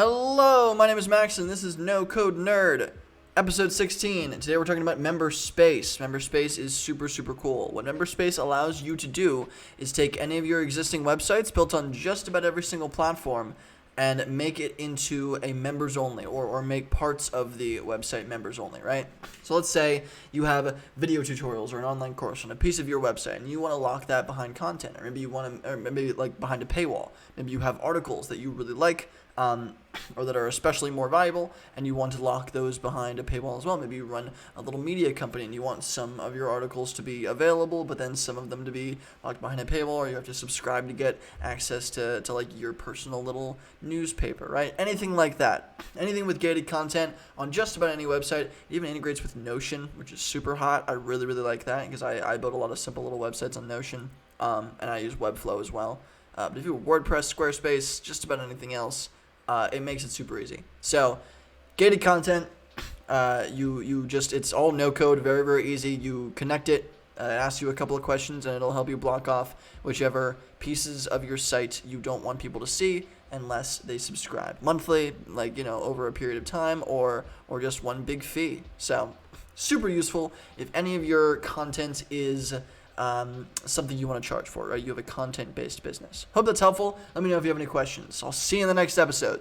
Hello, my name is Max, and this is NoCodeNerd, episode 16. Today we're talking about MemberSpace. MemberSpace is super cool. What MemberSpace allows you to do is take any of your existing websites built on just about every single platform and make it into a members only, or make parts of the website members only, right? So let's say you have video tutorials or an online course on a piece of your website and you want to lock that behind content, or maybe you want to, or maybe like behind a paywall. Maybe you have articles that you really like, or that are especially more valuable, and you want to lock those behind a paywall as well. Maybe you run a little media company and you want some of your articles to be available, but then some of them to be locked behind a paywall, or you have to subscribe to get access to like your personal little newspaper, right? Anything like that. Anything with gated content on just about any website. It even integrates with Notion, which is super hot. I really like that because I build a lot of simple little websites on Notion, and I use Webflow as well. But if you have WordPress, Squarespace, just about anything else, it makes it super easy. So, gated content, it's all no code, very easy. You connect it, it asks you a couple of questions, and it'll help you block off whichever pieces of your site you don't want people to see unless they subscribe monthly, over a period of time, or just one big fee. So, super useful if any of your content is something you want to charge for, right? You have a content-based business. Hope that's helpful. Let me know if you have any questions. I'll see you in the next episode.